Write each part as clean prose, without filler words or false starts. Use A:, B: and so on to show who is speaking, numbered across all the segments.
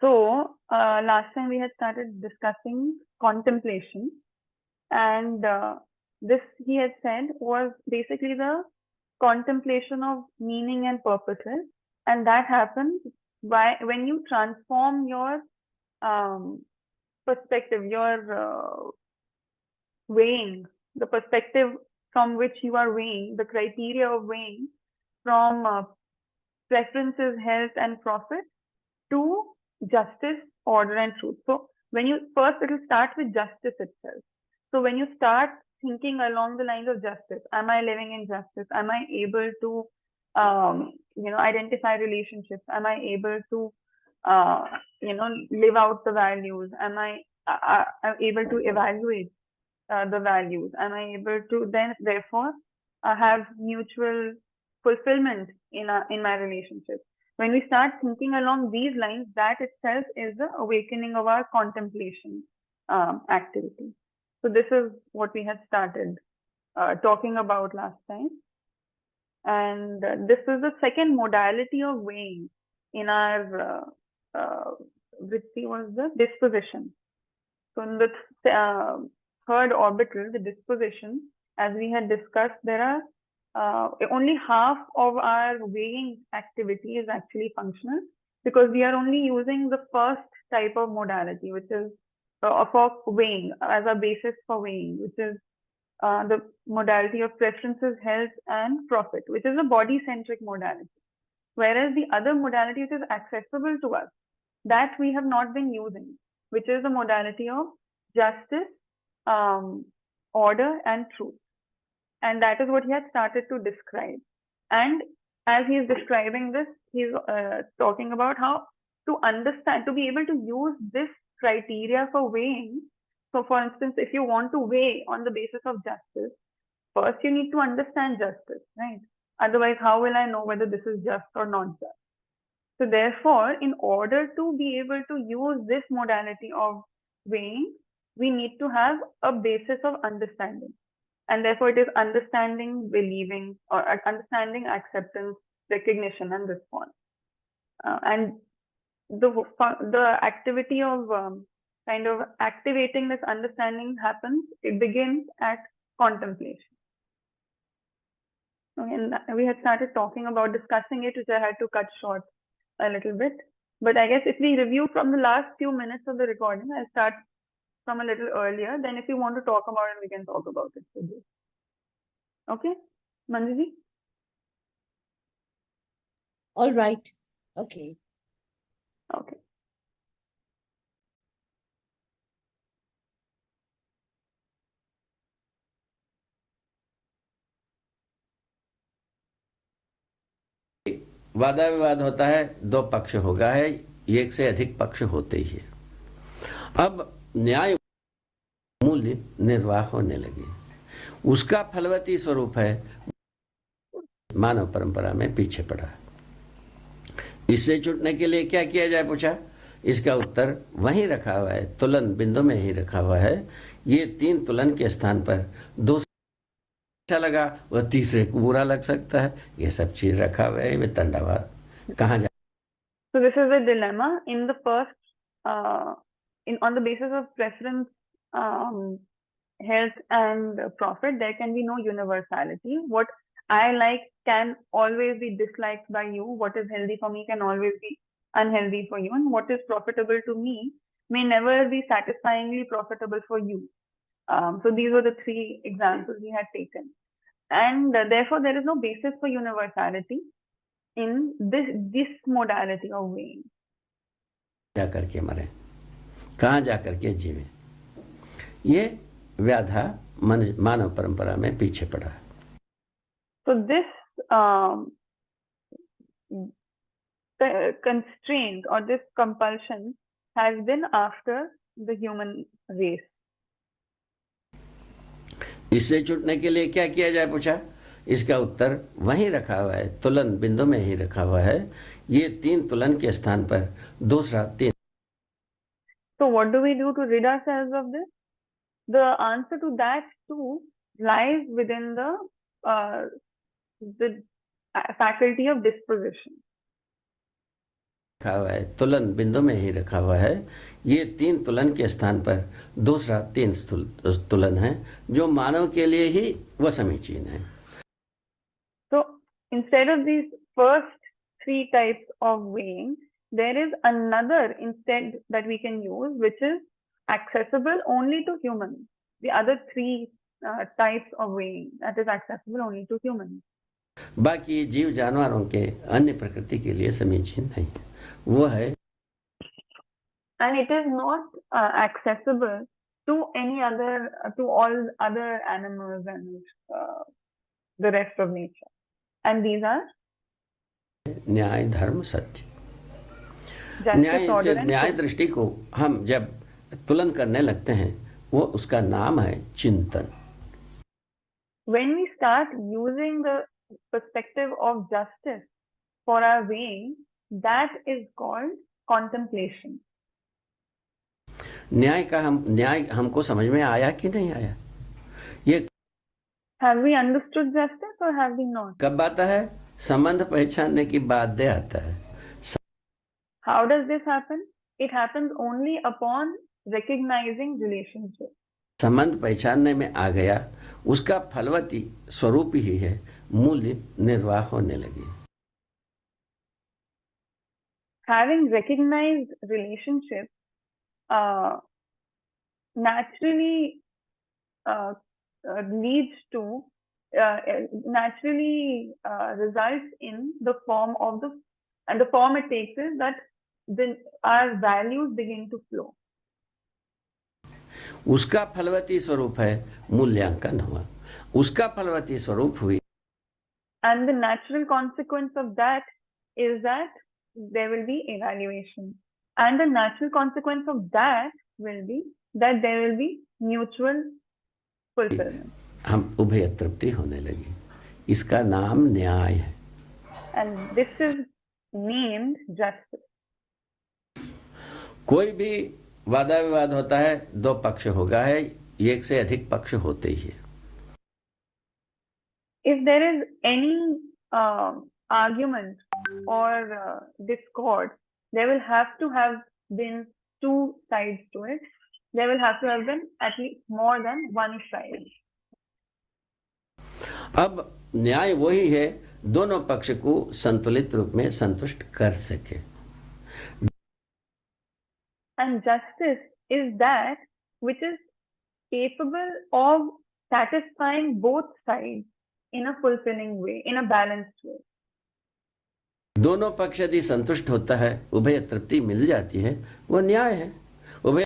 A: So, last time we had started discussing contemplation, and this he had said was basically the contemplation of meaning and purposes, and that happens when you transform your um, perspective, your weighing, the perspective from which you are weighing, the criteria of weighing from preferences, health, and profit to justice, order, and truth. So when you first, it will start with justice itself. So when you start thinking along the lines of justice, am I living in justice? Am I able to, identify relationships? Am I able to, live out the values? Am I able to evaluate the values? Am I able to then, therefore, have mutual fulfillment in my relationship? When we start thinking along these lines, that itself is the awakening of our contemplation activity. So this is what we had started talking about last time. And this is the second modality of weighing in our vritti was the disposition. So in the third orbital, the disposition, as we had discussed, there are only half of our weighing activity is actually functional because we are only using the first type of modality, which is for weighing as a basis for weighing, which is the modality of preferences, health, and profit, which is a body-centric modality. Whereas the other modality which is accessible to us, that we have not been using, which is the modality of justice, order, and truth. And that is what he had started to describe. And as he is describing this, he's talking about how to understand, to be able to use this criteria for weighing. So for instance, if you want to weigh on the basis of justice, first you need to understand justice, right? Otherwise, how will I know whether this is just or not just? So therefore, in order to be able to use this modality of weighing, we need to have a basis of understanding. And therefore, it is understanding, believing, or understanding, acceptance, recognition, and response. And the activity of kind of activating this understanding happens, it begins at contemplation. And we had started talking about discussing it, which I had to cut short a little bit. But I guess if we review from the last few minutes of the recording, I'll start from a little earlier. Then if you want to talk about it, we can talk about it today. Okay, Manjuji?
B: All right. Okay.
A: Okay.
C: वादा विवाद होता है, दो पक्ष होगा है, एक से अधिक पक्ष होते ही है। अब न्याय मूल्य निर्वाह होने लगे, उसका फलवती स्वरूप है मानव परंपरा में पीछे पड़ा। इससे छूटने के लिए क्या किया जाए पूछा, इसका उत्तर वहीं रखा हुआ है, तुलन बिंदु में ही रखा हुआ है। ये तीन तुलन के स्थान पर दो अच्छा लगा, वह तीसरे को बुरा लग सकता है, ये सब चीज रखा हुआ है वितंडावाद कहाँ जा।
A: So this is a dilemma. In the first, on the basis of preference, health, and profit, there can be no universality. What I like can always be disliked by you. What is healthy for me can always be unhealthy for you. And what is profitable to me may never be satisfyingly profitable for you. So these were the three examples we had taken. And therefore, there is no basis for universality in this modality of weighing.
C: जाकर के मरे, कहाँ जाकर के जीवे, ये व्याधा मानव परंपरा में पीछे पड़ा।
A: So this constraint or this compulsion has been after the human race.
C: इससे छूटने के लिए क्या किया जाए पूछा, इसका उत्तर वहीं रखा हुआ है, तुलन बिंदु में ही रखा हुआ है। ये तीन तुलन के स्थान पर दूसरा तीन।
A: So what do we do to rid ourselves of this? The answer to that too lies within the faculty of disposition.
C: रखा हुआ है, तुलन बिंदु में ही रखा हुआ है। ये 3 तुलन के स्थान पर दूसरा 3 तुलन है, जो मानव के लिए ही वह समीचीन है।
A: So instead of these first 3 types of weighing, there is another instead that we can use, which is accessible only to humans. The other 3 types of weighing that is accessible only to humans.
C: बाकी जीव जानवरों के अन्य प्रकृति के लिए समीचीन नहीं है, वो है
A: And it is not accessible to any other, to all other animals and the rest of nature. And these are
C: न्याय, धर्म, सत्य।
A: justice, order and
C: न्याय
A: truth.
C: दृष्टि को हम जब तुलन करने लगते हैं, वो उसका नाम है चिंतन।
A: When we start using the perspective of justice for our weighing, that is called contemplation.
C: न्याय हमको समझ में आया कि नहीं आया? ये
A: Have we understood justice or have we not?
C: कब आता है? संबंध पहचानने की बाद दे आता है।
A: How does this happen? It happens only upon recognizing relationship.
C: संबंध पहचानने में आ गया, उसका फलवती स्वरूप ही है, मूल्य निर्वाह होने लगी।
A: Having recognized relationship naturally leads to naturally results in the form of the form it takes is that our values begin to flow.
C: उसका फलवती स्वरूप है मूल्यांकन हुआ, उसका फलवती स्वरूप हुई।
A: And the natural consequence of that is that there will be evaluation. And the natural consequence of that will be that there will be mutual fulfillment.
C: हम उभय तृप्ति होने लगी, इसका नाम न्याय है।
A: And this is named justice.
C: कोई भी वादा विवाद होता है, 2 पक्ष होगा है, 1 से अधिक पक्ष होते ही है।
A: If there is any argument or discord, there will have to have been 2 sides to it. There will have to have been at least more than 1 side.
C: अब न्याय वही है, दोनों पक्ष को संतुलित रूप में संतुष्ट कर सके।
A: And justice is that which is capable of satisfying both sides in a fulfilling way, in a balanced way.
C: दोनों पक्ष यदि संतुष्ट होता है, उभय तृप्ति मिल जाती है, वो न्याय है। उभय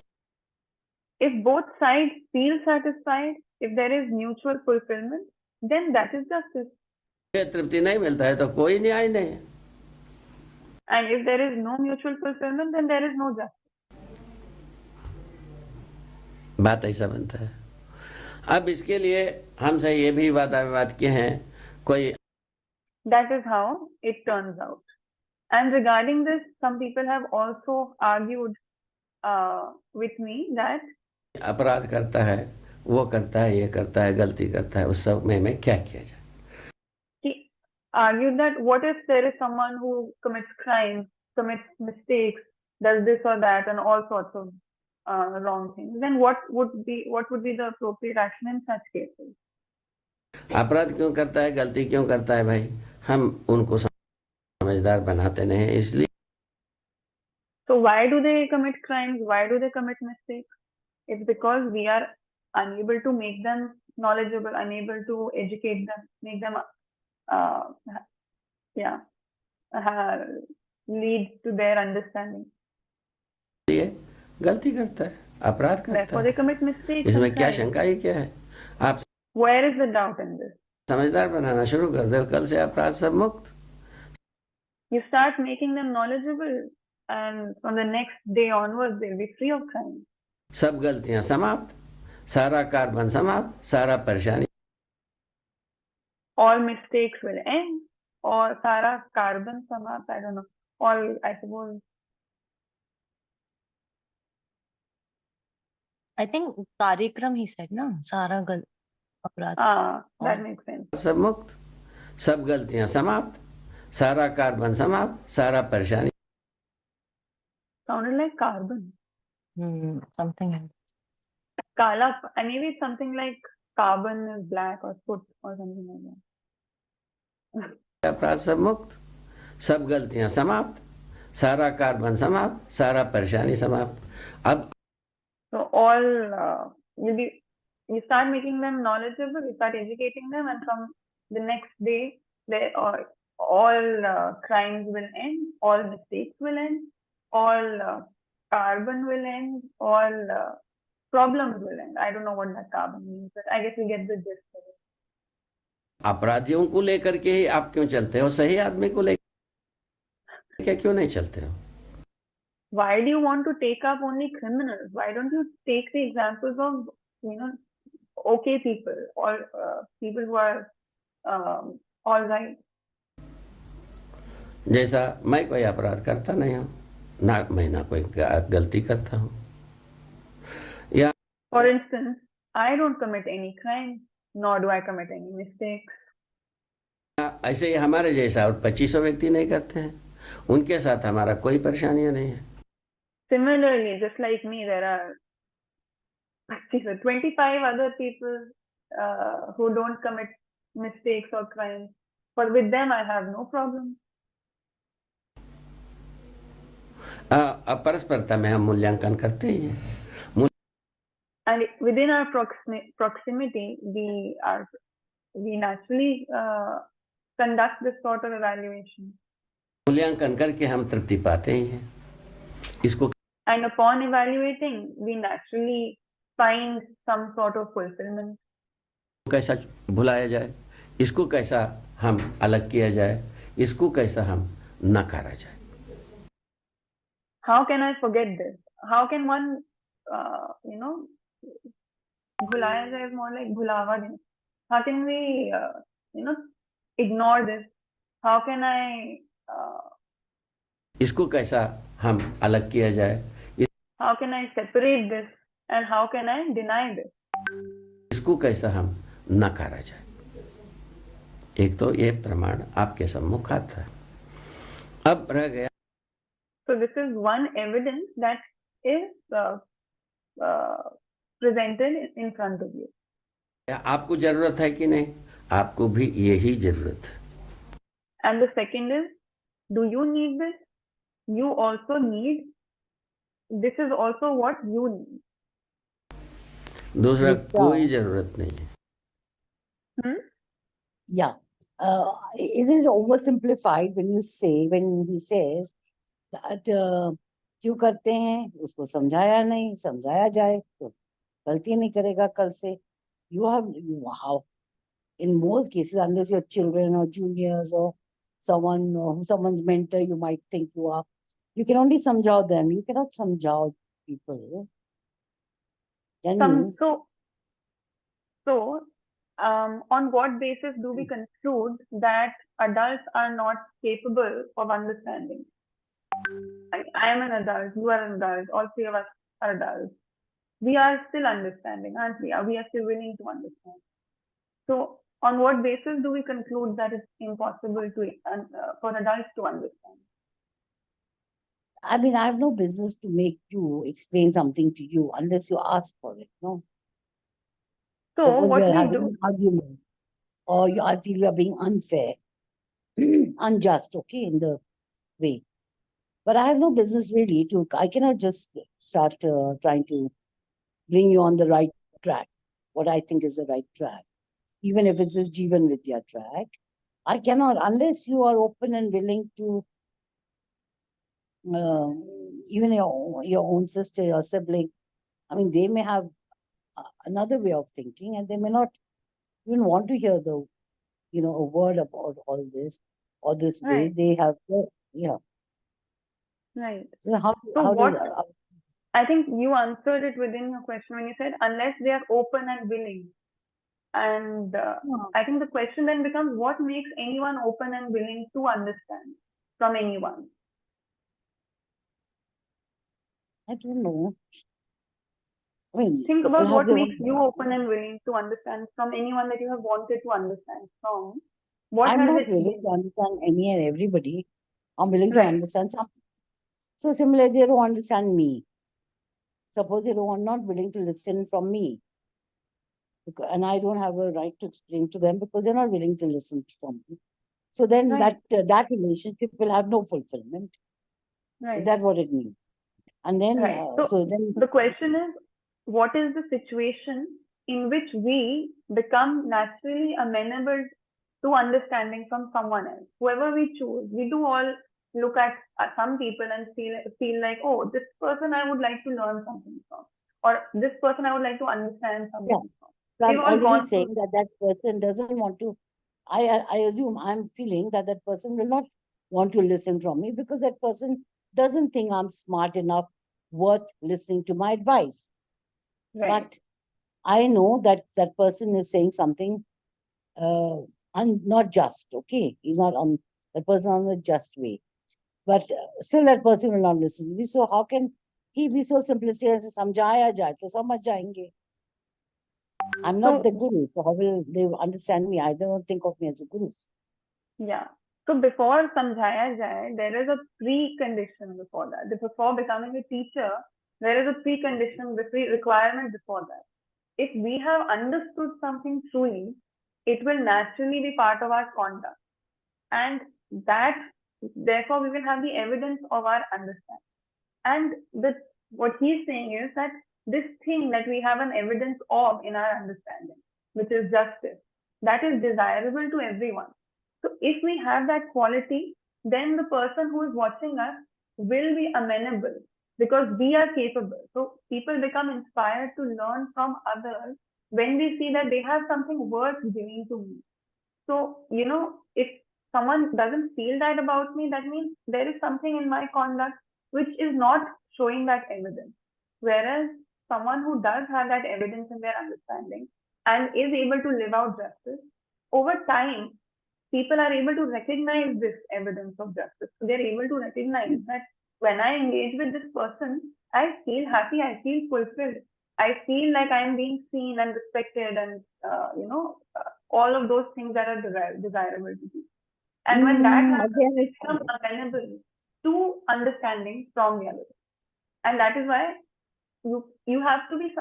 A: If both sides feel satisfied, if there is mutual fulfillment, then that is justice.
C: उभय तृप्ति नहीं मिलता है तो कोई न्याय नहीं है।
A: And if there is no mutual fulfillment, then there is no justice.
C: बात ऐसा बनता है। अब इसके लिए हमसे ये भी वादा विवाद किए हैं, कोई
A: That is how it turns out. And regarding this, some people have also argued with me that
C: अपराध करता है, वो करता है, ये करता है, गलती करता है, उस सब में क्या किया जाए?
A: he argued that what if there is someone who commits crimes, commits mistakes, does this or that, and all sorts of wrong things? Then what would be the appropriate action in such cases?
C: अपराध क्यों करता है, गलती क्यों करता है भाई? हम उनको समझदार बनाते नहीं, इसलिए
A: So why do they commit crimes? Why do they commit mistakes? It's because we are unable to make them knowledgeable, unable to educate them, make them lead to their understanding.
C: गलती करता है, अपराध करता
A: Therefore
C: है।
A: they commit mistakes.
C: इसमें क्या शंका ही क्या है? आप
A: Where is the doubt in this?
C: समझदार बनाना शुरू कर दो, कल से अपराध सब मुक्त।
A: You start making them knowledgeable, and from the next day onwards they'll be free of crime.
C: सब गलतियां समाप्त, सारा कार्बन समाप्त, सारा परेशानी।
A: All mistakes will end, or sara carbon समाप्त, I don't know. All, I suppose.
B: I think कार्यक्रम he said ना, सारा अपराध।
A: That makes sense.
C: सब मुक्त, सब गलतियां समाप्त, सारा कार्बन समाप्त, सारा परेशानी
A: Sounded like carbon.
B: Something else.
A: Kala, and maybe it's something like carbon is black or soot or something like that.
C: अपराध सब मुक्त, सब गलतियां समाप्त, सारा कार्बन समाप्त, सारा परेशानी समाप्त. अब
A: So all you start making them knowledgeable, you start educating them, and from the next day, all crimes will end, all mistakes will end, all carbon will end, all problems will end. I don't know what that carbon means, but I guess we get the gist of it.
C: अपराधियों को लेकर के ही आप क्यों चलते हो, सही आदमी को लेकर क्यों नहीं चलते हो?
A: Why do you want to take up only criminals? Why don't you take the examples of, okay people or people who are all right?
C: जैसा मैं कोई अपराध करता नहीं हूँ, ना मैं ना कोई गलती करता हूँ. या
A: For instance, I don't commit any crime, nor do I commit any mistakes.
C: ऐसे ही हमारे जैसा और 2500 व्यक्ति नहीं करते हैं, उनके साथ हमारा कोई परेशानियां नहीं है.
A: Similarly, just like me, there are 25 other people who don't commit mistakes or crimes. But with them, I have no problem.
C: परस्परता में हम मूल्यांकन करते ही हैं.
A: And within our proximity, we naturally conduct this sort of evaluation.
C: मूल्यांकन करके हम तृप्ति पाते ही हैं. इसको
A: And upon evaluating, we naturally find some sort of fulfillment.
C: कैसा भुलाया जाए, इसको कैसा हम अलग किया जाए, इसको कैसा हम नकारा जाए.
A: How can I forget this? How can one, bhulaya jai is more like bhulawa din. How can we, ignore this? How can I?
C: इसको कैसा हम अलग किया जाए,
A: How can I separate this? And how can I deny this?
C: इसको कैसा हम नकारा जाए. एक तो ये प्रमाण आपके सम्मुख आता है. अब रह गया.
A: So this is one evidence that is presented in front of you.
C: आपको जरूरत है कि नहीं, आपको भी यही जरूरत है.
A: And the second is, do you need this? You also need. This is also what you need.
C: दूसरा कोई जरूरत नहीं है.
D: Yeah. Isn't it oversimplified when he says that क्यों करते हैं, उसको समझाया नहीं, समझाया जाए तो गलती नहीं करेगा कल से. How in most cases, unless you're children or juniors or someone's mentor, you might think you can only samjhao them. You cannot samjhao people. Can you?
A: So, on what basis do we conclude that adults are not capable of understanding? I am an adult, you are an adult, all three of us are adults. We are still understanding, aren't we? We are still willing to understand. So, on what basis do we conclude that it's impossible for adults to understand?
D: I mean, I have no business to make you explain something to you unless you ask for it, no?
A: So,
D: Suppose
A: what
D: we are
A: we
D: having
A: do,
D: an argument, or I feel you are being unfair, unjust, okay, in the way. But I have no business really I cannot just start trying to bring you on the right track, what I think is the right track. Even if it's this Jeevan Vidya track, I cannot, unless you are open and willing to, even your own sister, your sibling, I mean, they may have another way of thinking and they may not even want to hear a word about all this or this way.
A: Right.
D: They have, yeah.
A: Right.
D: So how
A: I think you answered it within your question when you said, unless they are open and willing. And I think the question then becomes, what makes anyone open and willing to understand from anyone?
D: I don't know. I mean,
A: think about what makes you open and willing to understand from anyone that you have wanted to understand from. What
D: I'm
A: has
D: not
A: it
D: willing
A: been?
D: to understand any and everybody. I'm willing to
A: Right.
D: understand some. So similarly, they don't understand me. Suppose they are not willing to listen from me, and I don't have a right to explain to them because they're not willing to listen from me. So then
A: Right.
D: that relationship will have no fulfillment.
A: Right.
D: Is that what it means? And then,
A: Right. So
D: so then,
A: the question is, what is the situation in which we become naturally amenable to understanding from someone else? Whoever we choose, we do all look at some people and feel like, oh, this person I would like to learn something from, or this person I would like to understand
D: yeah.
A: something from.
D: So
A: We've
D: I'm
A: all
D: already
A: gone through.
D: saying that that person doesn't want to. I assume I'm feeling that that person will not want to listen from me because that person doesn't think I'm smart enough, worth listening to my advice.
A: Right.
D: But I know that that person is saying something not just. Okay, he's not on that person on the just way. But still, that person will not listen to me. So how can he be so simplistic and say, "Samjhaya jaye," to samajh jayenge? I'm not
A: So
D: the guru, so how will they understand me? I don't think of me as a guru.
A: yeah. So before samjhaya jaye, there is a precondition before that. Before becoming a teacher, there is a precondition, the requirement before that. If we have understood something truly, it will naturally be part of our conduct. And that, therefore, we will have the evidence of our understanding. And what he's saying is that this thing that we have an evidence of in our understanding, which is justice, that is desirable to everyone. So if we have that quality, then the person who is watching us will be amenable because we are capable. So people become inspired to learn from others when they see that they have something worth giving to me. So, if someone doesn't feel that about me, that means there is something in my conduct which is not showing that evidence. Whereas someone who does have that evidence in their understanding and is able to live out justice, over time, people are able to recognize this evidence of justice. So they're able to recognize that when I engage with this person, I feel happy, I feel fulfilled, I feel like I'm being seen and respected, and all of those things that are desirable to be. And when that happens,
D: Again,
A: they become amenable to understanding from the other. And that is why you have to be,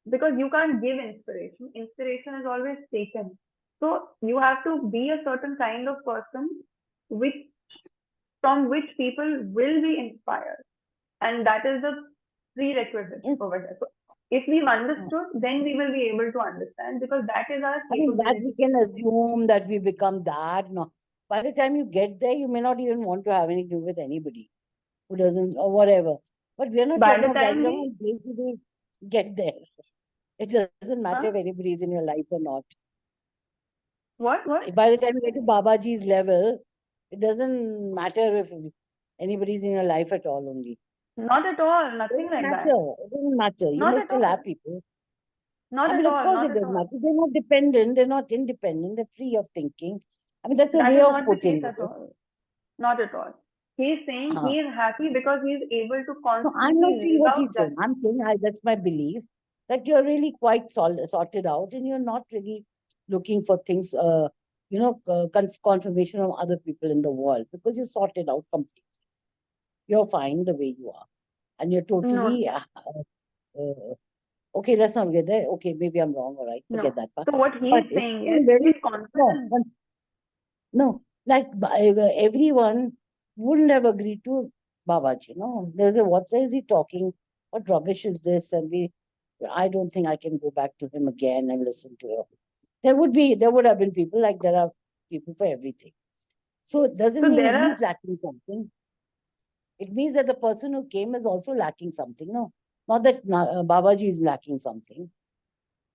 A: because you can't give inspiration. Inspiration is always taken. So you have to be a certain kind of person which from which people will be inspired. And that is the prerequisite over there. So if we've understood, then we will be able to understand because that is our
D: I mean, that
A: capability.
D: we can assume that we become that. No, by the time you get there, you may not even want to have anything to do with anybody who doesn't or whatever. But we are not
A: By
D: talking
A: the
D: of that.
A: time
D: We're
A: we,
D: talking day-to-day get there. It doesn't matter
A: huh?
D: if anybody is in your life or not.
A: What?
D: By the time you get to Babaji's level, it doesn't matter if anybody's in your life at all only.
A: Not at all.
D: It
A: Nothing
D: doesn't
A: like that.
D: matter. It doesn't matter. You
A: Not
D: may
A: at
D: still
A: all.
D: have people.
A: Not
D: I
A: at
D: mean, of
A: all.
D: course
A: Not
D: it
A: at
D: doesn't
A: all.
D: matter. They're not dependent. They're not independent. They're free of thinking. I mean, that's a
A: That
D: way
A: is
D: of
A: not the
D: putting
A: case at
D: it.
A: all. Not at all. He's saying
D: Uh-huh.
A: he is happy because he is able to
D: No, I'm not
A: constantly
D: saying
A: live
D: what
A: out
D: he's saying.
A: justice.
D: I'm saying that's my belief that you're really quite sorted out and you're not really looking for things, confirmation from other people in the world because you're sorted out completely. You're fine the way you are. And you're totally, okay, let's not get there. Okay, maybe I'm wrong. All right, forget
A: No.
D: that part.
A: So what
D: But
A: he's
D: it's
A: saying
D: still
A: is
D: very,
A: he's
D: no,
A: confident.
D: no, like everyone wouldn't have agreed to Babaji. No, what is he talking? What rubbish is this? And I don't think I can go back to him again and listen to him. There would have been people like there are people for everything. So it doesn't
A: So
D: mean
A: there are
D: he's lacking something. It means that the person who came is also lacking something. No, not that Babaji is lacking something.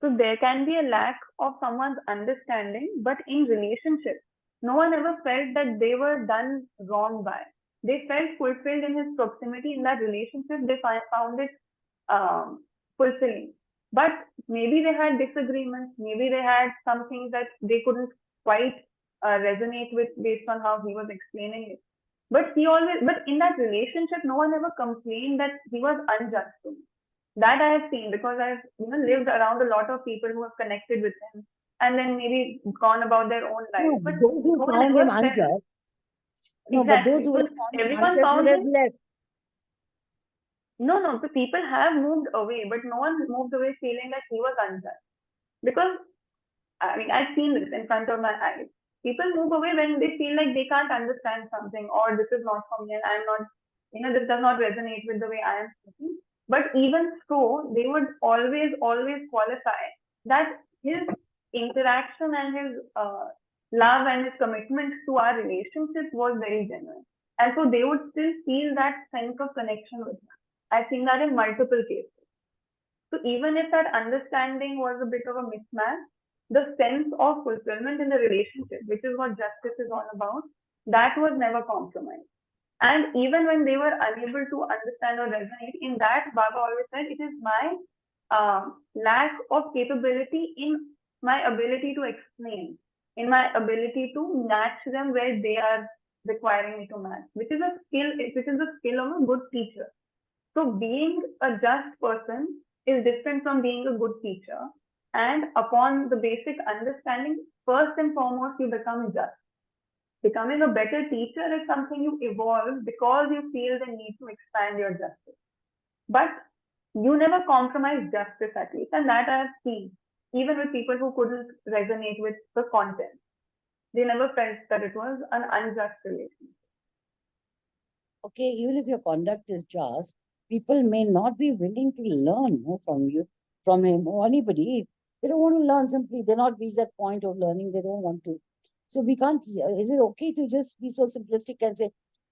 A: So there can be a lack of someone's understanding, but in relationships, no one ever felt that they were done wrong by. They felt fulfilled in his proximity in that relationship. They found it fulfilling. But maybe they had disagreements. Maybe they had some things that they couldn't quite resonate with based on how he was explaining it. But in that relationship, no one ever complained that he was unjust to me. That I have seen because I've lived around a lot of people who have connected with him and then maybe gone about their own lives.
D: No,
A: But
D: those who
A: no one
D: found him
A: ever felt
D: unjust. No, but those
A: exactly.
D: who
A: So
D: would have found him
A: everyone
D: unjust would
A: found
D: have
A: him
D: left.
A: No, the people have moved away, but no one moved away feeling that he was unjust. Because, I mean, I've seen this in front of my eyes. People move away when they feel like they can't understand something, or this is not for me and I'm not, this does not resonate with the way I am thinking. But even so, they would always qualify that his interaction and his love and his commitment to our relationship was very genuine. And so they would still feel that sense of connection with him. I've seen that in multiple cases. So even if that understanding was a bit of a mismatch, the sense of fulfillment in the relationship, which is what justice is all about, that was never compromised. And even when they were unable to understand or resonate, in that, Baba always said, it is my lack of capability in my ability to explain, in my ability to match them where they are requiring me to match, which is the skill of a good teacher. So being a just person is different from being a good teacher. And upon the basic understanding, first and foremost, you become just. Becoming a better teacher is something you evolve because you feel the need to expand your justice. But you never compromise justice, at least, and that I have seen, even with people who couldn't resonate with the content. They never felt that it was an unjust relationship.
D: Okay, even if your conduct is just, people may not be willing to learn from you, from him or anybody. They don't want to learn simply. They're not reached that point of learning. They don't want to. So we can't. Is it okay to just be so simplistic and say,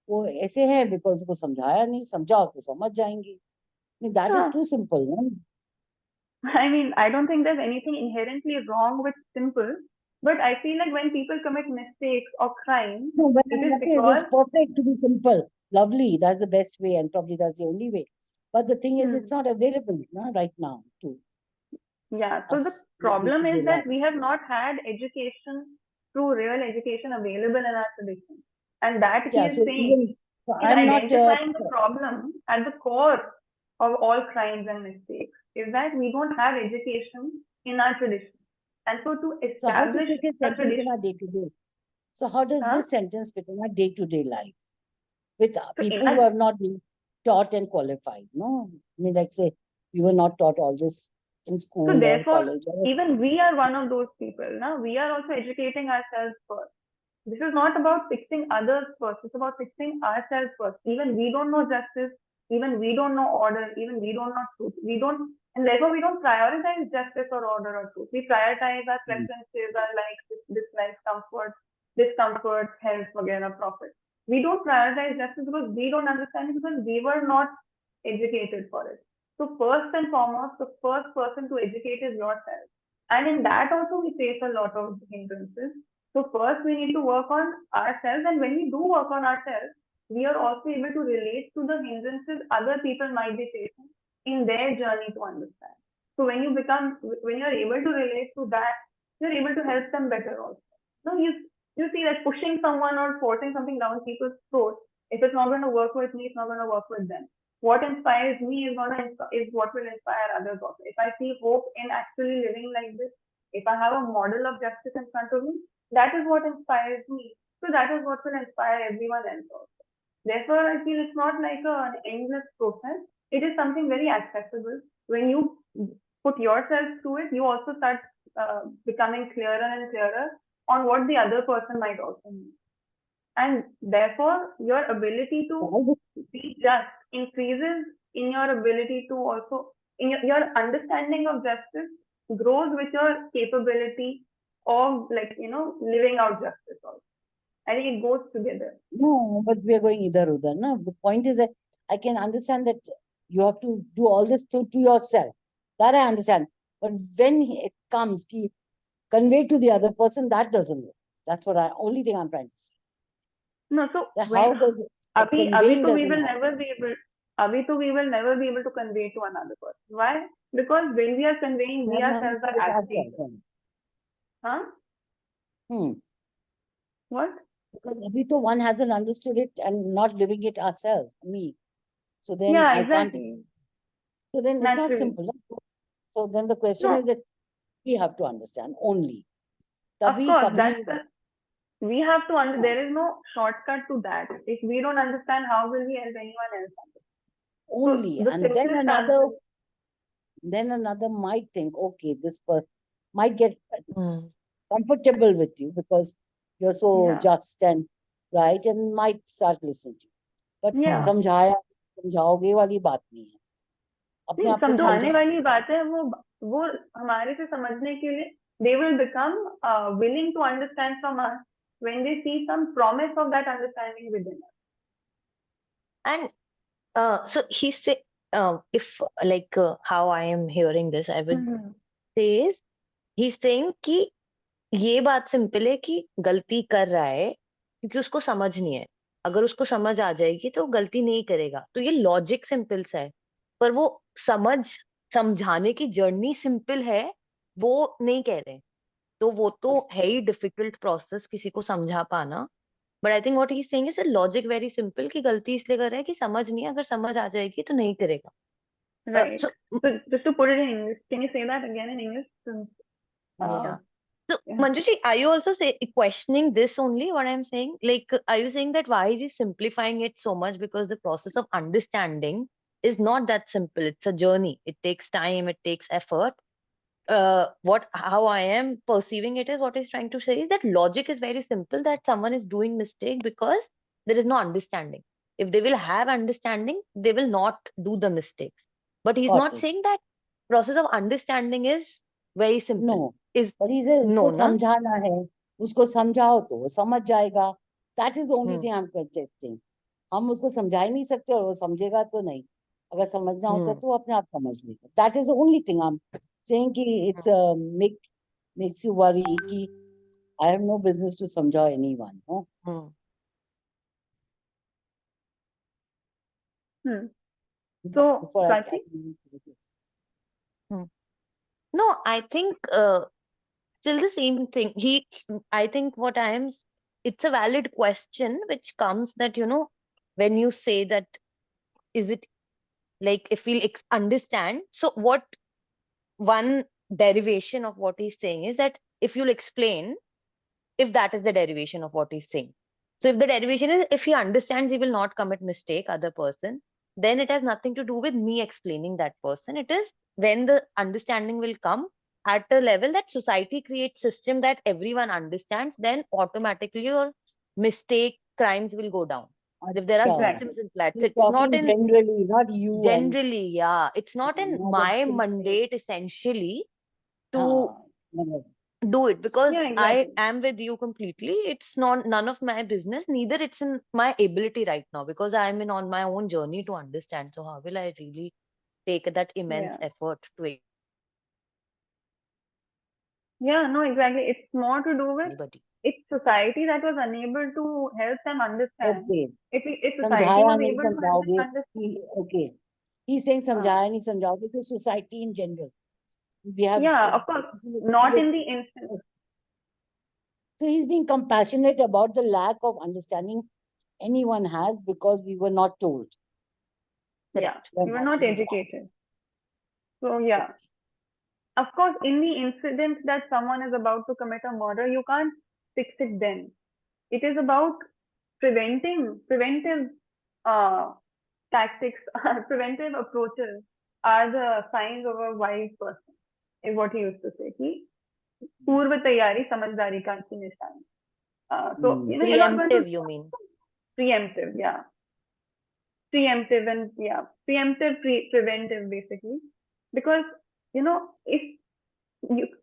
D: "वो ऐसे है because उसको समझाया नहीं, समझाओ तो समझ जाएंगे." I mean, that is
A: Yeah.
D: too simple. No?
A: I mean, I don't think there's anything inherently wrong with simple, but I feel like when people commit mistakes or crimes,
D: No, but
A: it is
D: okay,
A: because
D: it's perfect to be simple, lovely. That's the best way, and probably that's the only way. But the thing is, it's not available right now to
A: yeah. So the
D: us.
A: problem is
D: Day
A: that we have not had education, true real education available in our tradition, and that he
D: Yeah,
A: is
D: so
A: saying
D: even so
A: is
D: I'm not.
A: identifying the problem at the core of all crimes and mistakes is that we don't have education in our tradition, and so to
D: So how to
A: establish
D: take a
A: a
D: sentence in our
A: tradition,
D: day to day? So how does
A: huh?
D: this sentence fit in our day to day life with
A: So in
D: people who
A: our
D: have not been taught and qualified? No, I mean, like say we were not taught all this in
A: So
D: school or
A: therefore,
D: college. Or,
A: even we are one of those people. Now we are also educating ourselves first. This is not about fixing others first. It's about fixing ourselves first. Even we don't know justice. Even we don't know order. Even we don't know truth. We don't, and therefore we don't prioritize justice or order or truth. We prioritize our preferences, our likes, dislikes, discomfort, health, वगैरह, profit. We don't prioritize justice because we don't understand it because we were not educated for it. So first and foremost, the first person to educate is yourself. And in that also we face a lot of hindrances. So first we need to work on ourselves, and when we do work on ourselves, we are also able to relate to the hindrances other people might be facing in their journey to understand. So when you're able to relate to that, you're able to help them better also. So you see that pushing someone or forcing something down people's throat, if it's not going to work with me, it's not going to work with them. What inspires me is what will inspire others also. If I see hope in actually living like this, if I have a model of justice in front of me, that is what inspires me. So that is what will inspire everyone else also. Therefore, I feel it's not like an endless process. It is something very accessible. When you put yourself through it, you also start becoming clearer and clearer on what the other person might also need. And therefore, your ability to be just increases in your ability to also, in your understanding of justice grows with your capability of, like, living out justice also. I think it goes together.
D: no, but we are going either other. No, the point is that I can understand that you have to do all this to yourself. That I understand. But when it comes, convey to the other person, that doesn't work. That's what only thing I'm trying to say.
A: No, so
D: That
A: when
D: how does
A: Abhi
D: conveying
A: to we
D: doesn't
A: will
D: happen.
A: never be able Abhi to we will never be able to convey to another person. Why? Because when we are conveying,
D: We
A: we
D: haven't
A: ourselves are
D: understood it
A: agitated.
D: ourselves.
A: Huh?
D: Hmm.
A: What?
D: Because every so one hasn't understood it and not living it ourselves, me. So then
A: Yeah,
D: I can't.
A: exactly.
D: So then it's not
A: Naturally.
D: simple. No? So then the question
A: No,
D: is that we have to understand only.
A: of
D: Tabhi,
A: course,
D: kabhi,
A: we have to there is no shortcut to that. If we don't understand, how will we help anyone else understand?
D: only.
A: the
D: And then
A: simplest
D: another,
A: answer,
D: might think, okay, this person might get
B: Hmm.
D: comfortable with you because you're so
A: yeah,
D: just and right, and might start listening to you. But
A: yeah.
D: समझाया समझाओगे वाली बात नहीं है, अपने
A: नहीं,
D: आप पे
B: So,
A: समझाने
D: समझा।
A: वाली बात है, वो हमारे से समझने के लिए they will become willing to understand from us when they see some promise of that understanding within us.
B: and so he said, if like how I am hearing this, I would
A: hmm,
B: say he's saying कि ये बात simple है कि गलती कर रहा है क्योंकि उसको समझ नहीं है। अगर उसको समझ आ जाएगी तो गलती नहीं करेगा। तो ये लॉजिक सिंपल सा है, पर वो समझाने की जर्नी सिंपल है, वो नहीं कह रहे। तो वो तो है ही डिफिकल्ट प्रोसेस किसी को समझा पाना। But I think what he is saying is logic very simple कि गलती इसलिए कर रहा है कि समझ नहीं है, अगर समझ आ जाएगी तो नहीं करेगा।
A: right.
B: So
A: So just to put it in English, can you say that again in English? Since,
B: yeah. So,
A: yeah.
B: Manjushri, are you also questioning this only, what I'm saying? Like, are you saying that why is he simplifying it so much? Because the process of understanding is not that simple. It's a journey. It takes time, it takes effort. How I am perceiving it is what he's trying to say is that logic is very simple, that someone is doing mistake because there is no understanding. If they will have understanding, they will not do the mistakes. But he's
D: Got
B: not
D: it.
B: saying that process of understanding is very simple.
D: No,
B: Is
D: but he says
B: no,
D: उसको
B: na?
D: समझाना है, उसको समझाओ तो वो समझ जाएगा। That is the only
B: Hmm.
D: thing I'm contesting. हम उसको समझा ही नहीं सकते और वो समझेगा तो नहीं। अगर समझना होता
B: Hmm.
D: तो वो अपने आप समझ लेगा। That is the only thing I'm saying कि it's makes you worry कि I have no business to समझाओ anyone. No?
B: Hmm.
A: So,
D: Before
A: Prachi?
B: Hmm. No, I think still the same thing. I think it's a valid question which comes that, when you say that, is it like if we understand, so what one derivation of what he's saying is that if you'll explain, if that is the derivation of what he's saying. So if the derivation is if he understands he will not commit mistake, other person, then it has nothing to do with me explaining that person. It is when the understanding will come at a level that society creates system that everyone understands, then automatically your mistake crimes will go down. If there are
D: अच्छा,
A: Exactly.
B: systems in place,
D: he's
B: it's not
D: talking
B: in
D: generally, not you and
B: generally, yeah, it's not in
D: not
B: my
D: a
B: mandate essentially to
D: हाँ, मतलब
B: do it because
A: Yeah,
B: I
A: exactly.
B: am with you completely. It's not none of my business, neither it's in my ability right now because I am on my own journey to understand. So how will I really take that immense
A: Yeah.
B: effort to
A: Yeah, no, exactly. It's more to do with
B: anybody?
A: it's society that was unable to help them understand.
D: okay,
A: If society
D: समझाया
A: was
D: नहीं
A: able to help them
D: समझाओगे
A: understand,
D: okay, he's saying समझाया नहीं समझाओगे तो society in general we have
A: yeah, of course, not in the instance.
D: so he's being compassionate about the lack of understanding anyone has because we were not told.
A: Yeah,
B: Correct.
A: you were not educated. So yeah, of course, in the incident that someone is about to commit a murder, you can't fix it then. It is about preventive uh, tactics, preventive approaches are the signs of a wise person, is what he used to say. कि पूर्व तैयारी समझदारी का की निशानी. So you're not going to
B: Preemptive, you mean?
A: preemptive, yeah, preemptive and yeah, preventive basically, because if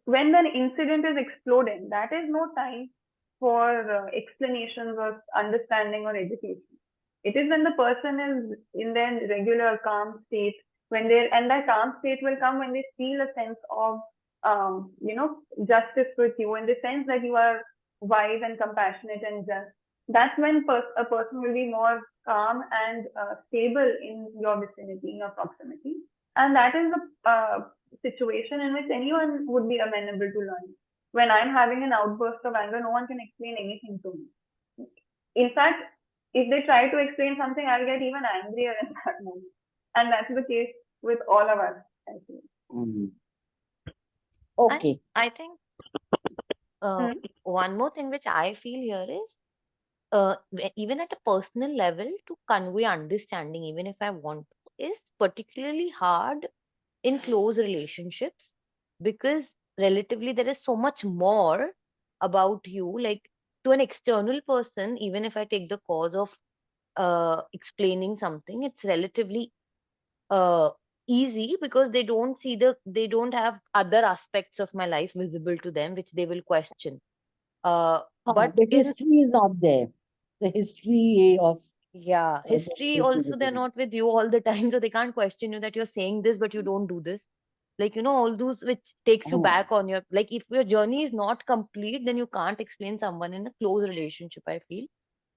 A: when an incident is exploding, that is no time for explanations or understanding or education. It is when the person is in their regular calm state, and that calm state will come when they feel a sense of, justice with you, and they sense that you are wise and compassionate and just. That's when a person will be more calm and stable in your vicinity, in your proximity. And that is the situation in which anyone would be amenable to learning. When I'm having an outburst of anger, no one can explain anything to me. In fact, if they try to explain something, I'll get even angrier in that moment. And that's the case with all of us, I think.
D: Mm.
B: And
D: Okay.
B: I think
A: Hmm.
B: one more thing which I feel here is even at a personal level to convey understanding, even if I want, is particularly hard in close relationships because relatively there is so much more about you. Like to an external person, even if I take the cause of explaining something, it's relatively uh, easy because they don't have other aspects of my life visible to them which they will question. But
D: The
B: in
D: history is not there. The history of
B: Yeah,
D: the
B: history also, they're
D: relationship.
B: not with you all the time, so they can't question you that you're saying this but you don't do this. Like, all those which takes you
D: Oh,
B: back on your, like, if your journey is not complete, then you can't explain someone in a close relationship, I feel.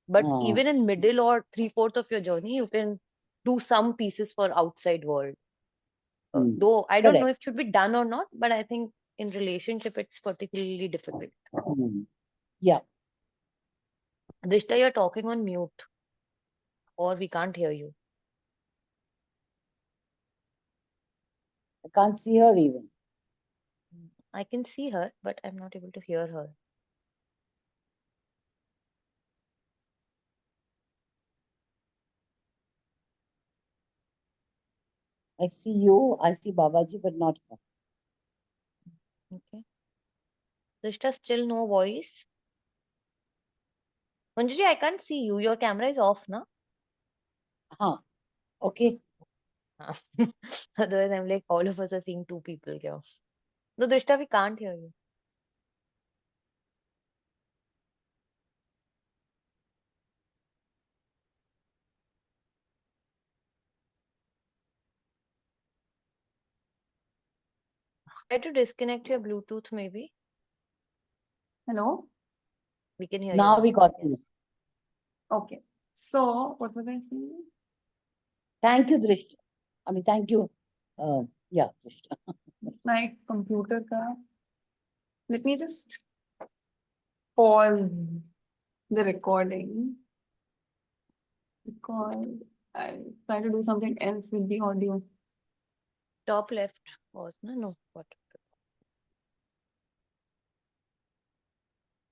B: But
D: oh,
B: even in middle or three-fourth of your journey, you can do some pieces for outside world. Though I don't know
D: correct.
B: if it should be done or not, but I think in relationship it's particularly difficult.
D: Yeah,
B: Drishta, you're talking on mute, or we can't hear you.
D: I can't see her even.
B: I can see her, but I'm not able to hear her.
D: I see you, I see Babaji, but not her.
B: Okay. Drishta, still no voice. Manjuji, I can't see you. Your camera is off, na?
D: Okay.
B: Otherwise, I'm like, all of us are seeing two people here. No, Drishta, we can't hear you. Try to disconnect your Bluetooth, maybe.
A: Hello?
B: We can hear you
D: Now
B: now.
D: we got
B: Yes.
D: you.
A: Okay. So, what was I saying?
D: Thank you, Drishta. I mean, thank you. Yeah, Drishta.
A: My computer ka. Let me just pause the recording because I try to do something else with the audio.
B: Top left was, no, no. What?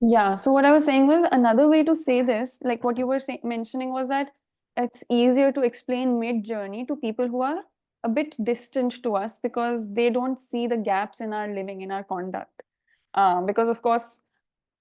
A: Yeah, so what I was saying was another way to say this, like what you were mentioning, was that it's easier to explain mid-journey to people who are a bit distant to us because they don't see the gaps in our living, in our conduct. Because of course,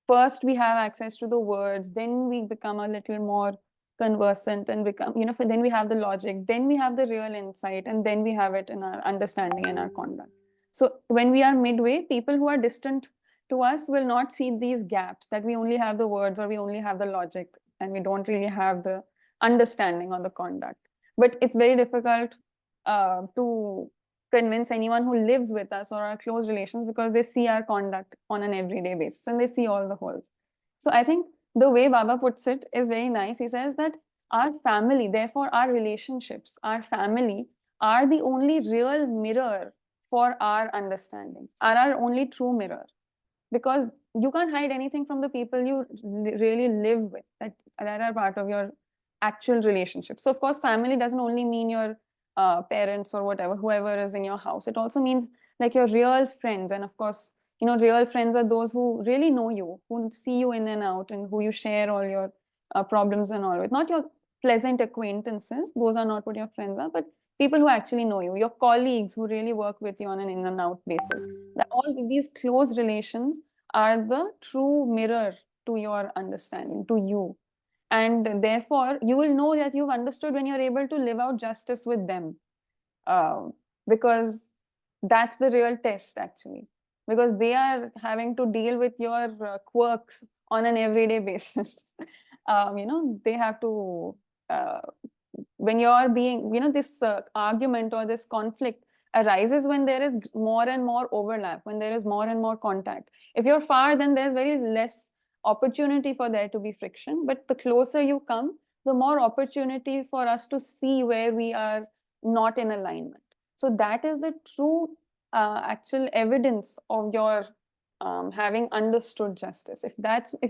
A: first we have access to the words, then we become a little more conversant and become, then we have the logic, then we have the real insight, and then we have it in our understanding and our conduct. So when we are midway, people who are distant to us will not see these gaps, that we only have the words or we only have the logic and we don't really have the understanding or the conduct. But it's very difficult to convince anyone who lives with us or our close relations because they see our conduct on an everyday basis and they see all the holes. So I think the way Baba puts it is very nice. He says that our family, therefore our relationships, our family are the only real mirror for our understanding, are our only true mirror. Because you can't hide anything from the people you really live with, that are part of your actual relationship. So of course, family doesn't only mean your parents or whatever, whoever is in your house. It also means like your real friends. And of course, real friends are those who really know you, who see you in and out, and who you share all your problems and all with. Not your pleasant acquaintances, those are not what your friends are, but people who actually know you, your colleagues who really work with you on an in and out basis. That all these close relations are the true mirror to your understanding, to you. And therefore, you will know that you've understood when you're able to live out justice with them. Uh, because that's the real test, actually. Because they are having to deal with your quirks on an everyday basis. They have to, uh, when you're being, this argument or this conflict arises when there is more and more overlap, when there is more and more contact. If you're far, then there's very less opportunity for there to be friction. But the closer you come, the more opportunity for us to see where we are not in alignment. So that is the true actual evidence of your having understood justice. If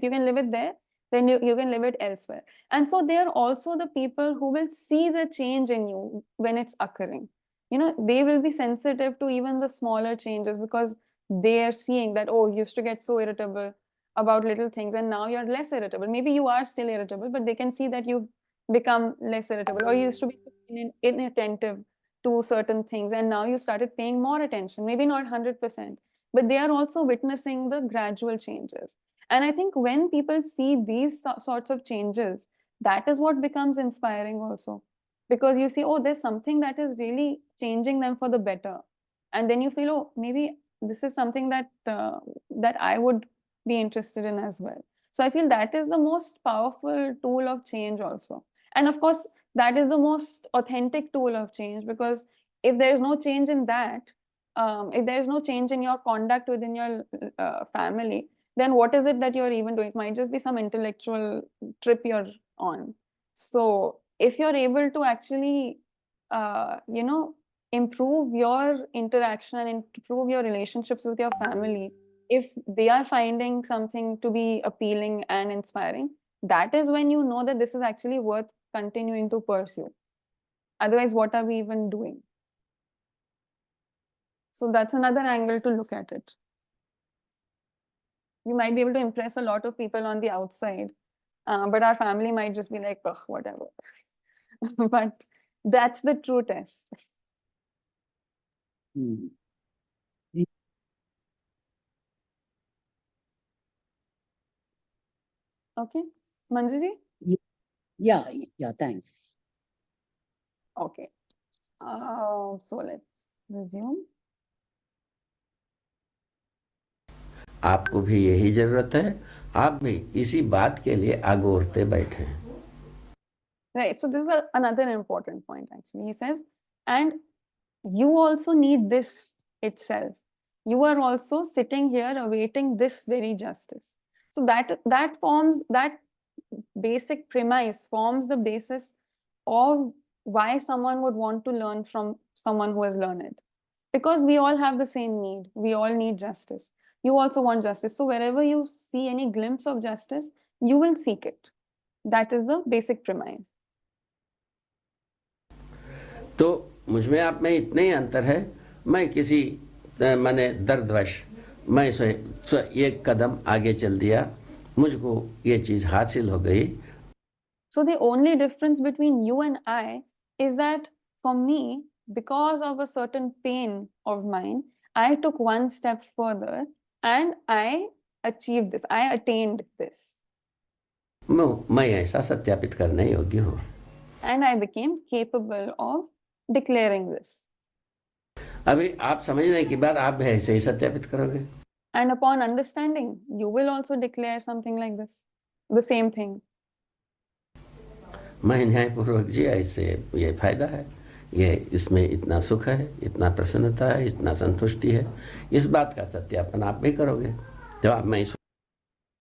A: you can live it there, then you can live it elsewhere. And so they are also the people who will see the change in you when it's occurring. They will be sensitive to even the smaller changes because they are seeing that, oh, you used to get so irritable about little things and now you're less irritable. Maybe you are still irritable, but they can see that you've become less irritable, or you used to be inattentive
E: to certain things, and now you started paying more attention, maybe not 100%, but they are also witnessing the gradual changes. And I think when people see these sorts of changes, that is what becomes inspiring also, because you see, oh, there's something that is really changing them for the better, and then you feel, oh, maybe this is something that that I would be interested in as well. So I feel that is the most powerful tool of change also. And of course, that is the most authentic tool of change, because if there is no change in that, if there is no change in your conduct within your family, then what is it that you're even doing? It might just be some intellectual trip you're on. So if you're able to actually, improve your interaction and improve your relationships with your family, if they are finding something to be appealing and inspiring, that is when you know that this is actually worth continuing to pursue. Otherwise, what are we even doing? So that's another angle to look at it. We might be able to impress a lot of people on the outside, but our family might just be like, ugh, whatever. But that's the true test.
D: Hmm.
E: Okay, Manjuji?
D: Yeah, thanks.
E: Okay. So let's resume.
C: आपको भी यही जरूरत है, आप भी इसी बात के लिए आगोरते बैठे हैं.
E: Right. So this is another important point actually. He says, and you also need this itself. You are also sitting here awaiting this very justice. So that forms, that basic premise forms the basis of why someone would want to learn from someone who has learned. Because we all have the same need. We all need justice. You also want justice. So wherever you see any glimpse of justice, you will seek it. That is the basic premise.
C: तो मुझमें आप में इतना ही अंतर है, मैं किसी माने दर्दवश मैं एक कदम आगे चल दिया, मुझको ये चीज हासिल हो गई.
E: So the only difference between you and I is that for me, because of a certain pain of mine, I took one step further and I achieved this. I attained this.
C: मैं ऐसा सत्यापित करने योग्य हूँ.
E: And I became capable of declaring this.
C: अभी आप समझने के बाद आप भी ऐसे ही सत्यापित करोगे.
E: And upon understanding, you will also declare something like this, the same thing.
C: मैं न्यायपूर्वक जी ऐसे ये फायदा है, ये इसमें इतना सुख है, इतना प्रसन्नता है, इतना संतुष्टि है, इस बात का सत्यापन आप भी करोगे. तो आप मैं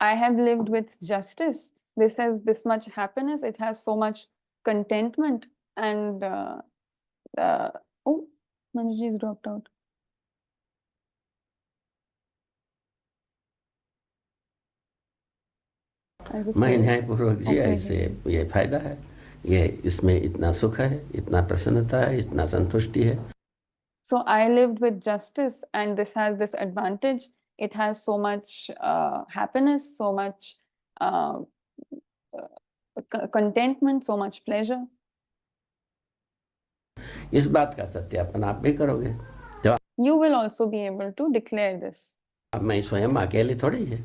E: I have lived with justice. This has this much happiness. It has so much contentment. And oh, Manjuji is dropped out.
C: मैं न्यायपूर्वक जी ऐसे ये फायदा है, ये इसमें इतना सुख है, इतना प्रसन्नता है, इतना संतुष्टि है.
E: So I lived with justice, and this has this advantage. It has so much happiness, so much contentment, so much pleasure.
C: इस बात का सत्यापन आप भी करोगे.
E: You will also be able to declare this.
C: मैं स्वयं अकेले थोड़ी है.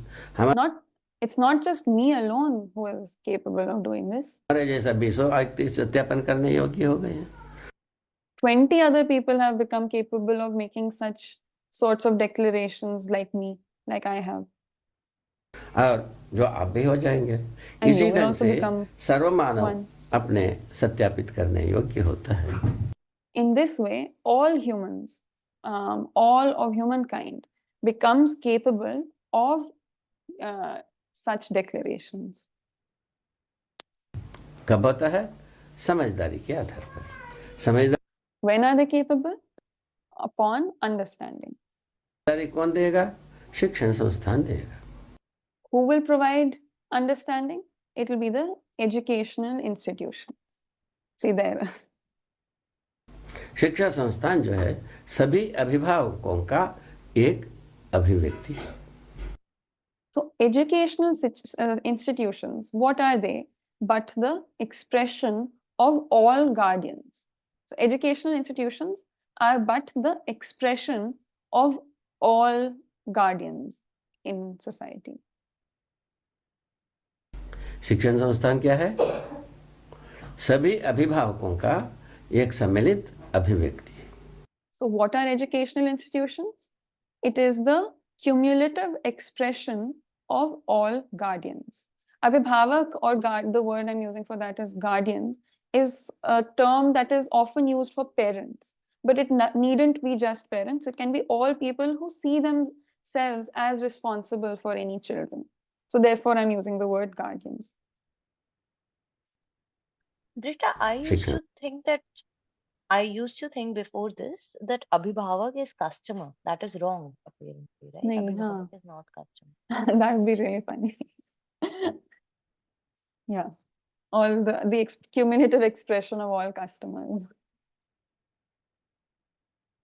E: It's not just me alone who is capable of doing this.
C: हमारे जैसा 20 व्यक्ति सत्यापन करने योग्य हो गए हैं.
E: 20 other people have become capable of making such sorts of declarations like me, like I have.
C: और जो आप भी हो जाएंगे.
E: And
C: इसी
E: you will
C: ढंग
E: also
C: से
E: become
C: सर्वमानव
E: one.
C: अपने सत्यापित करने योग्य होता है.
E: In this way, all humans, all of humankind becomes capable of such declarations.
C: कब होता है? समझदारी के आधार पर. समझदारी
E: When are they capable? Upon understanding.
C: कौन देगा? शिक्षण संस्थान देगा.
E: Who will provide understanding? It will be the educational institutions. See there.
C: शिक्षा संस्थान जो है सभी अभिभावकों का एक अभिव्यक्ति है.
E: So educational institutions, what are they but the expression of all guardians? So educational institutions are but the expression of all guardians in society.
C: शिक्षण संस्थान क्या है? सभी अभिभावकों का एक सम्मिलित अभिव्यक्ति है.
E: So what are educational institutions? It is the cumulative expression of all guardians. Abhibhavak or the word I'm using for that is guardians, is a term that is often used for parents, but it needn't be just parents. It can be all people who see themselves as responsible for any children. So therefore, I'm using the word guardians.
B: Drishta, I used to think before this that Abhibhavak is customer. That is wrong, apparently, right?
E: Nahi,
B: Abhibhavak is not customer.
E: That would be really funny. Yeah. All the cumulative expression of all customers.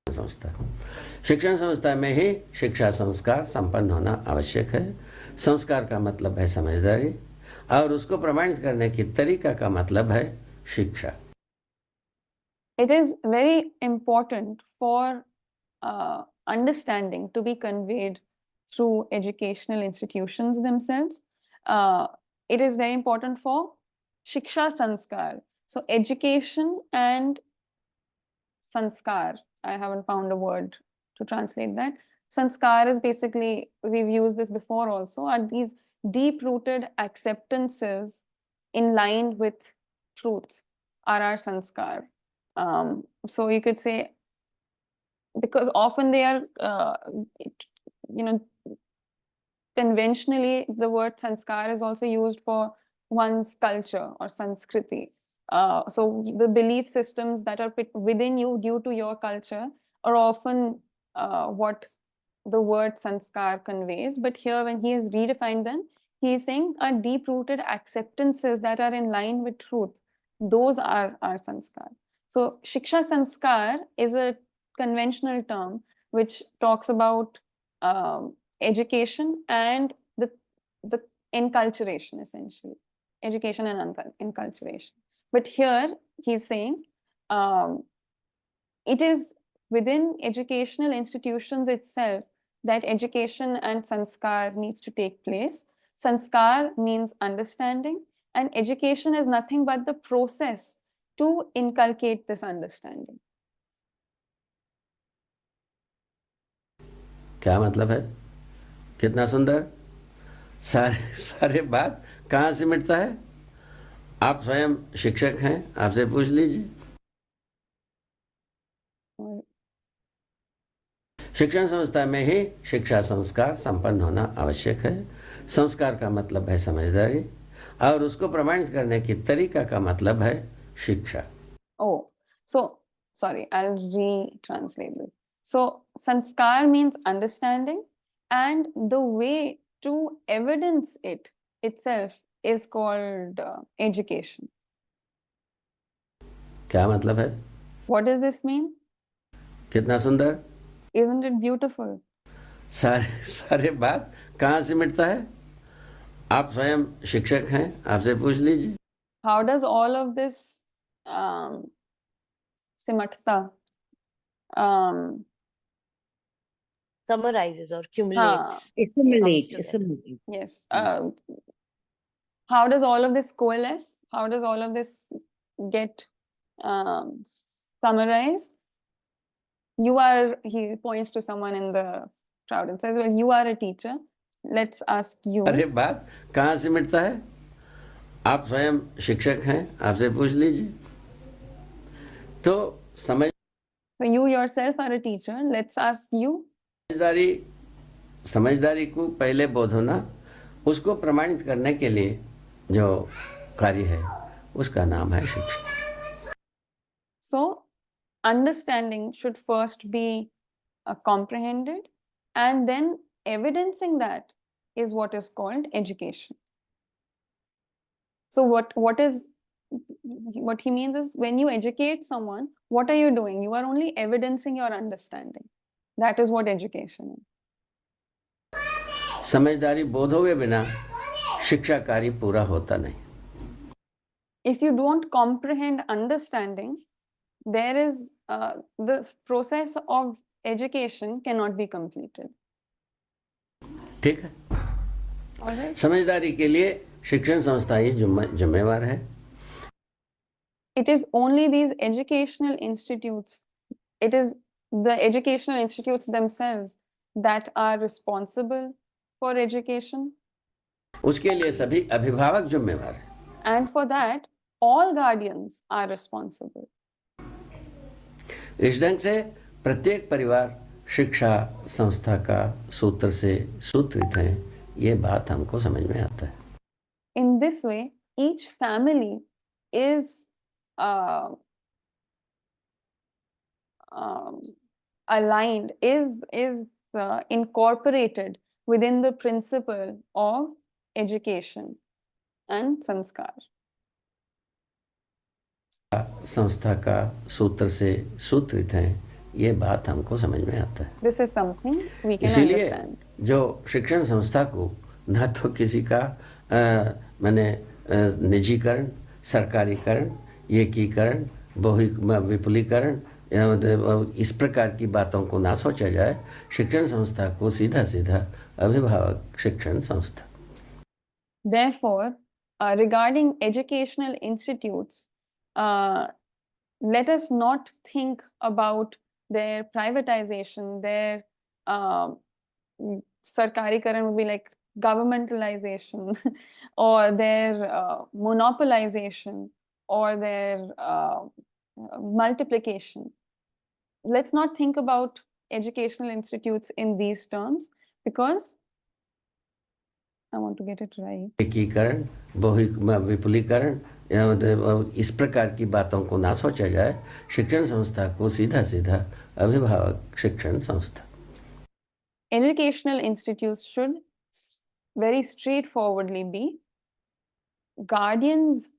C: संस्था, शिक्षण संस्था में ही शिक्षा संस्कार संपन्न होना आवश्यक है. संस्कार का मतलब है समझदारी और उसको प्रमाणित करने की तरीका का मतलब है शिक्षा.
E: It is very important for understanding to be conveyed through educational institutions themselves. It is very important for Shiksha Sanskar. So education and sanskar, I haven't found a word to translate that. Sanskar is basically, we've used this before also, are these deep-rooted acceptances in line with truth are our sanskar. So you could say, because often they are, conventionally the word sanskar is also used for one's culture or sanskriti. So the belief systems that are within you due to your culture are often what the word sanskar conveys. But here when he has redefined them, he is saying are deep-rooted acceptances that are in line with truth. Those are our sanskar. So Shiksha Sanskar is a conventional term which talks about education and the enculturation, essentially. Education and enculturation. But here he's saying it is within educational institutions itself that education and sanskar needs to take place. Sanskar means understanding, and education is nothing but the process to inculcate this understanding.
C: क्या मतलब है? कितना सुंदर. सारे बात कहाँ से मिटता है? आप स्वयं शिक्षक हैं, आपसे पूछ लीजिए. शिक्षण संस्था में ही शिक्षा संस्कार संपन्न होना आवश्यक है. संस्कार का मतलब है समझदारी और उसको प्रमाणित करने की तरीका का मतलब है शिक्षा.
E: Oh, so sorry, I'll retranslate this. So sanskar means understanding, and the way to evidence it itself is called education.
C: क्या मतलब है?
E: What does this mean?
C: कितना सुंदर.
E: Isn't it beautiful?
C: सारे बात कहाँ से मिटता है? आप स्वयं शिक्षक हैं, आपसे पूछ लीजिए.
E: How does all of this simatta
B: Summarizes or cumulates.
D: Assimilate.
E: Yes. How does all of this coalesce? How does all of this get summarized? He points to someone in the crowd and says, well, you are a teacher. Let's ask you.
C: अरे बात कहाँ से मिटता है? आप स्वयं शिक्षक हैं, आपसे पूछ लीजिए. तो
E: So you yourself are a teacher. Let's ask you.
C: समझदारी को पहले बोध होना, उसको प्रमाणित करने के लिए जो कार्य है, उसका नाम है शिक्षा.
E: So understanding should first be comprehended, and then evidencing that is what is called education. So what he means is, when you educate someone, what are you doing? You are only evidencing your understanding. That is what education is.
C: समझदारी बोध हुए बिना शिक्षा कार्य पूरा होता नहीं.
E: If you don't comprehend understanding, there is this process of education cannot be completed.
C: ठीक है,
E: All right.
C: समझदारी के लिए शिक्षण संस्था ही जिम्मेवार है.
E: It is only these educational institutes, it is the educational institutes themselves that are responsible for education.
C: उसके लिए सभी अभिभावक जिम्मेवार हैं.
E: And for that, all guardians are responsible.
C: इस ढंग से प्रत्येक परिवार शिक्षा संस्था का सूत्र से सूत्रित है, ये बात हमको समझ में आता है.
E: In this way, each family is aligned, is incorporated within the principle of education and sanskar.
C: संस्था का सूत्र से सूत्रित है, ये बात हमको समझ में आता है.
E: This is something we can
C: इसीलिए
E: understand.
C: जो शिक्षण संस्था को न तो किसी का माने निजीकरण, सरकारीकरण, एकीकरण, विपुलीकरण, इस प्रकार की बातों को ना सोचा जाए. शिक्षण संस्था को सीधा सीधा अभिभावक शिक्षण संस्था.
E: Therefore, regarding educational institutes, let us not think about their privatization, their sarkarikaran would be like governmentalization, or their monopolization, or their multiplication. Let's not think about educational institutes in these terms, because I want to get it right.
C: एकीकरण, विपुलीकरण, इस प्रकार की बातों को ना सोचा जाए. शिक्षण संस्था को सीधा सीधा अभिभावक शिक्षण संस्था.
E: Educational institutes should very straightforwardly be guardians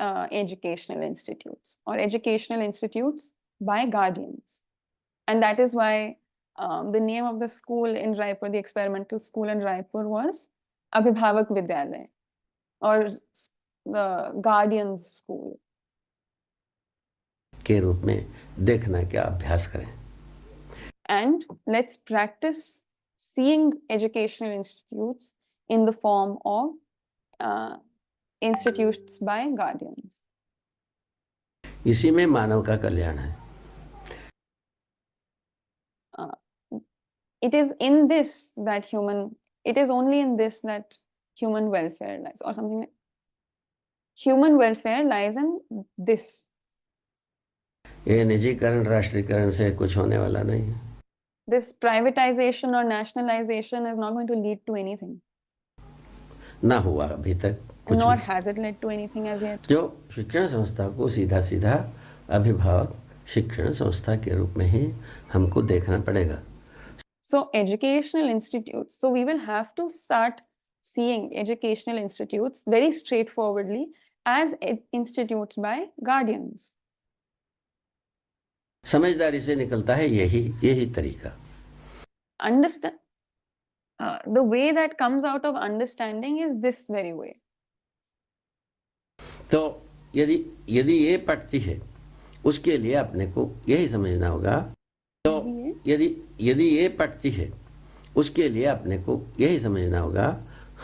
E: educational institutes, or educational institutes by guardians. And that is why the name of the school in Raipur, the experimental school in Raipur, was Abhibhavak Vidyalaya, or the guardians school.
C: के रूप में देखना का अभ्यास करें.
E: And let's practice seeing educational institutes in the form of institutes by guardians.
C: इसी में मानव का कल्याण है.
E: It is in this that it is only in this that human welfare lies, or something like human welfare lies in this.
C: ये निजीकरण, राष्ट्रीयकरण से कुछ होने वाला नहीं है.
E: This privatization or nationalization is not going to lead to anything.
C: ना हुआ अभी तक कुछ.
E: Nor has it led to anything as yet.
C: जो शिक्षण संस्था को सीधा सीधा अभिभावक शिक्षण संस्था के रूप में ही हमको देखना पड़ेगा.
E: So educational institutes, so we will have to start seeing educational institutes very straightforwardly as institutes by guardians.
C: समझदारी से निकलता है यही तरीका.
E: Understand, the way that comes out of understanding is this very way.
C: तो यदि ये पटती है, उसके लिए अपने को यही समझना होगा. तो यदि ये पटती है, उसके लिए अपने को यही समझना होगा,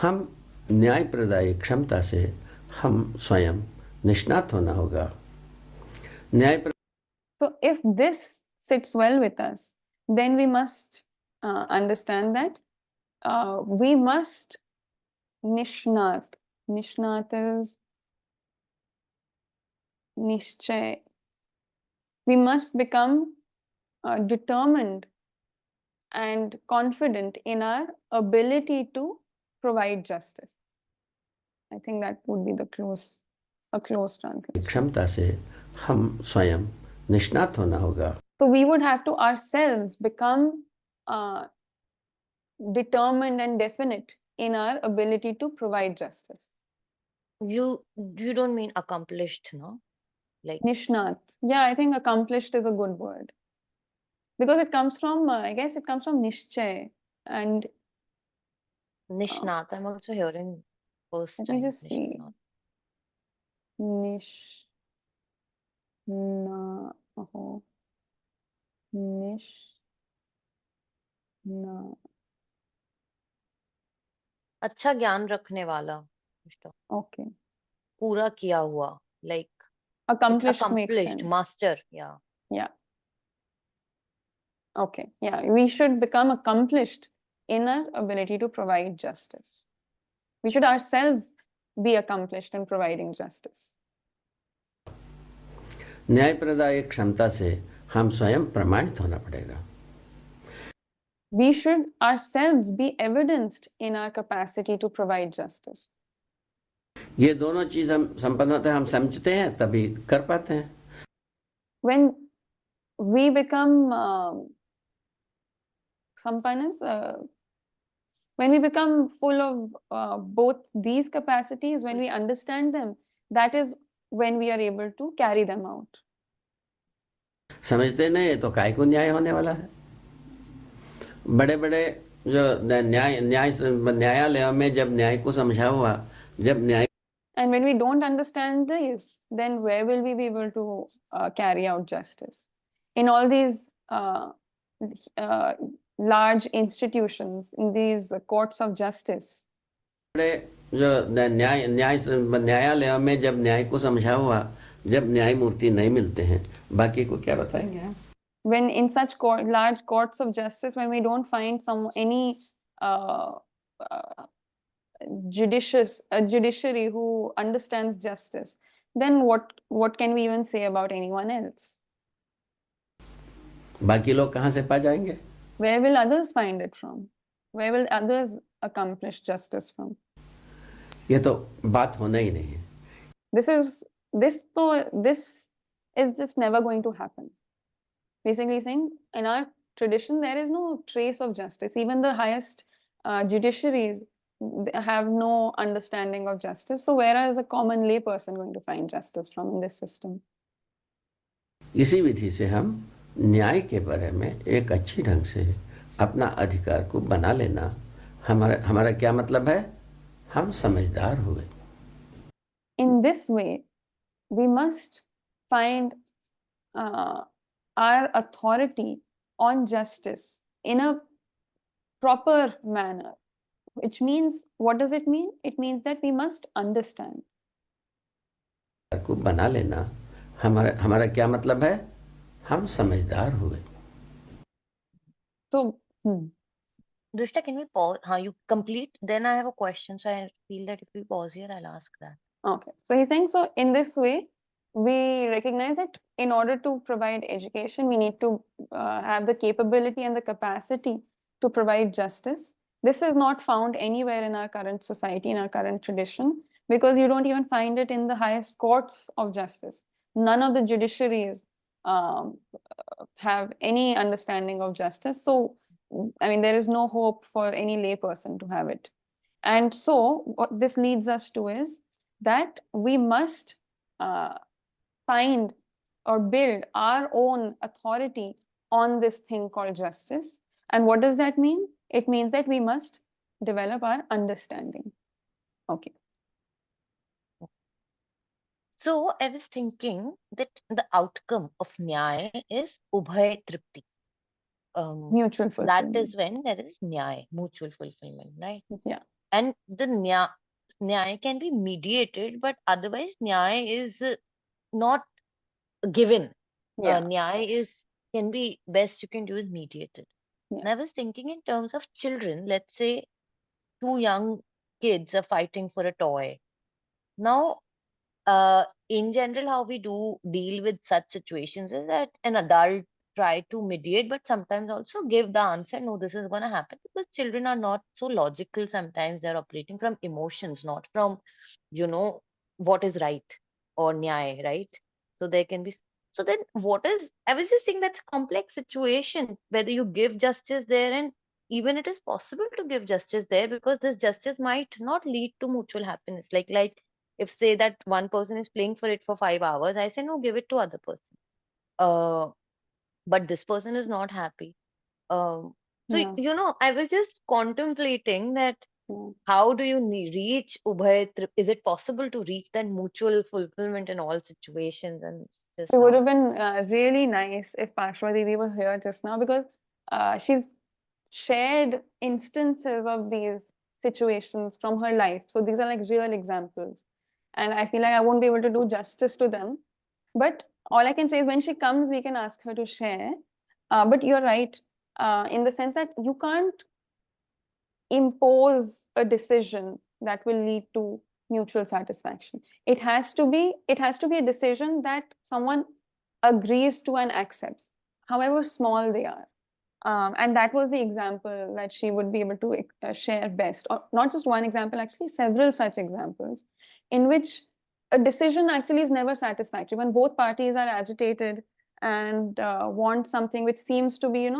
C: हम न्याय प्रदायी क्षमता से हम स्वयं निष्णात होना होगा.
E: So if this sits well with us, then we must understand that we must nishnat. Nishnat is nishchay. We must become determined and confident in our ability to provide justice. I think that would be a close translation.
C: क्षमता से हम स्वयं निष्णात होना होगा.
E: So we would have to ourselves become determined and definite in our ability to provide justice.
B: You don't mean accomplished, no? Like
E: Nishnat. Yeah, I think accomplished is a good word. Because it comes from, I guess it comes from Nishchay and
B: Nishnat. I'm also hearing first
E: let
B: time.
E: me just see.
B: Nishnat.
E: No.
B: अच्छा ज्ञान रखने वाला, Mr.
E: Okay.
B: पूरा किया हुआ, like it's
E: Accomplished makes
B: accomplished,
E: sense.
B: master, yeah.
E: Yeah. Okay. Yeah. We should become accomplished in our ability to provide justice. We should ourselves be accomplished in providing justice.
C: न्यायप्रदायक क्षमता से हम स्वयं प्रमाणित होना पड़ेगा.
E: We should ourselves be evidenced in our capacity to provide justice.
C: ये दोनों चीज हम संपन्न होते हैं, हम समझते हैं तभी कर पाते हैं.
E: When we become sampannas, when we become full of both these capacities, when we understand them, that is when we are able to carry them out.
C: समझते नहीं तो काय को न्याय होने वाला है. बड़े बड़े जो न्यायालयों में जब न्याय को समझा हुआ, जब न्याय
E: And when we don't understand this, then where will we be able to carry out justice? In all these large institutions, in these courts of justice,
C: बड़े जो न्यायालयों में जब न्याय को समझा हुआ, जब न्यायमूर्ति नहीं मिलते हैं, बाकी को क्या बताएंगे आप?
E: When in such large courts of justice, when we don't find any judiciary who understands justice, then what can we even say about anyone else?
C: बाकी लोग कहाँ से पा जाएंगे?
E: Where will others find it from? Where will others accomplish justice from?
C: ये तो बात होना ही नहीं है.
E: This is just never going to happen. Basically saying, in our tradition, there is no trace of justice. Even the highest judiciaries have no understanding of justice. So where is a common lay person going to find justice from in this system?
C: इसी विधि से हम न्याय के बारे में एक अच्छी ढंग से अपना अधिकार को बना लेना, हमारा क्या मतलब है? हम समझदार हुए.
E: In this way, we must find our authority on justice in a proper manner, which means, what does it mean? It means that we must understand.
C: को बना लेना, हमारा क्या मतलब है? हम समझदार हुए.
E: So,
B: Drishta, can we pause? You complete? Then I have a question. So I feel that if we pause here, I'll ask that.
E: okay. So he's saying, so in this way, we recognize that in order to provide education, we need to have the capability and the capacity to provide justice. This is not found anywhere in our current society, in our current tradition, because you don't even find it in the highest courts of justice. None of the judiciaries have any understanding of justice. So, I mean, there is no hope for any lay person to have it. And so what this leads us to is that we must find or build our own authority on this thing called justice. And what does that mean? It means that we must develop our understanding. Okay.
B: So I was thinking that the outcome of Nyaya is Ubhay Tripti.
E: Mutual fulfillment.
B: That is when there is Nyaya, mutual fulfillment, right?
E: Yeah.
B: And the Nyaya can be mediated, but otherwise Nyaya is not given.
E: Yeah.
B: Nyaya can be best you can do is mediated.
E: Yeah.
B: And I was thinking in terms of children, let's say two young kids are fighting for a toy. Now, in general, how we do deal with such situations is that an adult try to mediate, but sometimes also give the answer, no, this is going to happen, because children are not so logical. Sometimes they're operating from emotions, not from, what is right or nyaya, right? So there can be. So then I was just saying that's a complex situation, whether you give justice there, and even it is possible to give justice there, because this justice might not lead to mutual happiness. Like if say that one person is playing for it for 5 hours, I say no, give it to other person. But this person is not happy. So
E: Yeah.
B: I was just contemplating that how do you reach Ubhay? Is it possible to reach that mutual fulfillment in all situations? And just
E: It would
B: how?
E: have been really nice if Pashwa Didi were here just now, because she's shared instances of these situations from her life. So these are like real examples. And I feel like I won't be able to do justice to them. But all I can say is when she comes, we can ask her to share. But you're right, in the sense that you can't impose a decision that will lead to mutual satisfaction. It has to be a decision that someone agrees to and accepts, however small they are. And that was the example that she would be able to share best, or not just one example, actually several such examples, in which a decision actually is never satisfactory when both parties are agitated and want something which seems to be,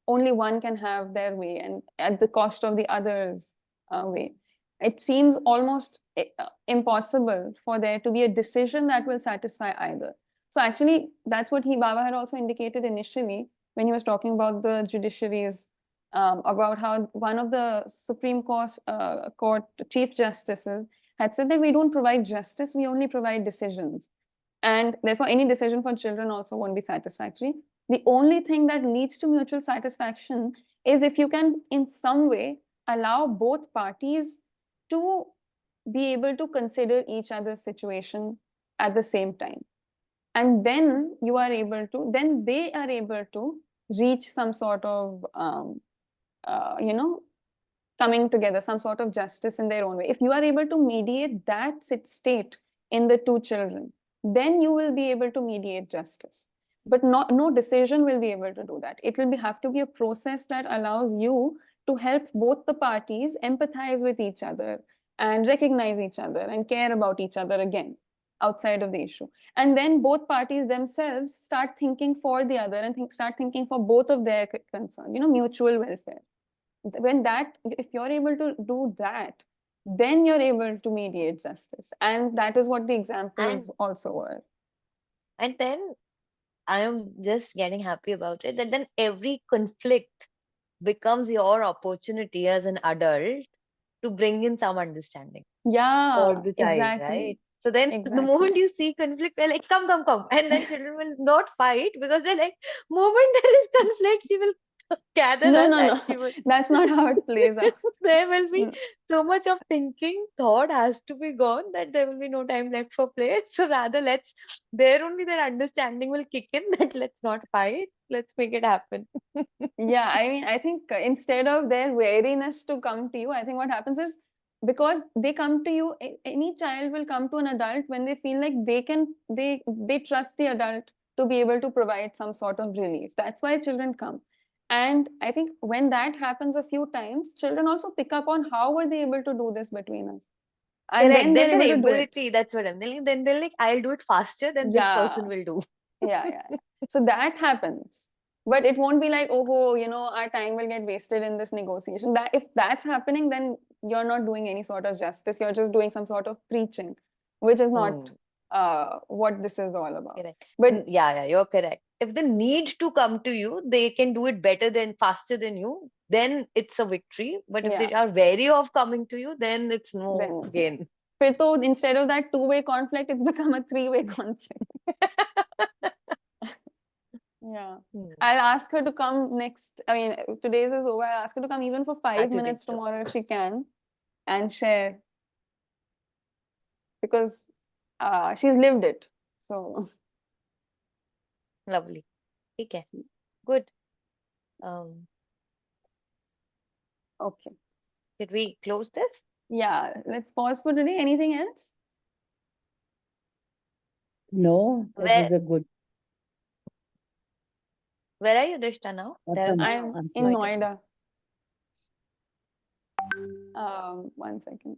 E: only one can have their way and at the cost of the other's way. It seems almost impossible for there to be a decision that will satisfy either. So actually, that's what Baba had also indicated initially when he was talking about the judiciaries, about how one of the Supreme Court Chief Justices had said that we don't provide justice, we only provide decisions. And therefore, any decision for children also won't be satisfactory. The only thing that leads to mutual satisfaction is if you can, in some way, allow both parties to be able to consider each other's situation at the same time. And then they are able to reach some sort of, coming together, some sort of justice in their own way. If you are able to mediate that state in the two children, then you will be able to mediate justice. But no decision will be able to do that. It will have to be a process that allows you to help both the parties empathize with each other and recognize each other and care about each other again outside of the issue. And then both parties themselves start thinking for the other and start thinking for both of their concerns, mutual welfare. If you're able to do that, then you're able to mediate justice. And that is what the examples also were.
B: And then I am just getting happy about it that then every conflict becomes your opportunity as an adult to bring in some understanding for the child,
E: Exactly.
B: right? So then the moment you see conflict, they're like, come. And then children will not fight because they're like, moment there is conflict, she will gather us
E: No.
B: and she will
E: That's not how it plays out.
B: there will be so much of thinking, thought has to be gone that there will be no time left for play. So rather their understanding will kick in that let's not fight, let's make it happen.
E: Yeah, I mean, I think instead of their wariness to come to you, I think what happens is because they come to you, any child will come to an adult when they feel like they trust the adult to be able to provide some sort of relief. That's why children come. And I think when that happens a few times, children also pick up on how were they able to do this between us. And
B: Correct.
E: then they're
B: Then
E: able
B: their
E: to do it.
B: ability, that's what I'm telling. Then they're like, I'll do it faster than this person will do.
E: Yeah. So that happens. But it won't be like, oh, our time will get wasted in this negotiation. That if that's happening, then you're not doing any sort of justice. You're just doing some sort of preaching, which is not what this is all about.
B: Correct.
E: But
B: yeah, you're correct. If they need to come to you, they can do it faster than you, then it's a victory. But if they are wary of coming to you, then it's no gain.
E: So instead of that two-way conflict, it's become a three-way conflict. Yeah. I'll ask her to come next. I mean, today's is over. I'll ask her to come even for 5 minutes tomorrow if she can and share. Because she's lived it. So
B: lovely. Okay. Good.
E: Okay.
B: Did we close this?
E: Yeah, let's pause for today. Anything else?
D: No, it was a good.
B: Where are you, Drishta, now?
E: I'm in Noida. 1 second.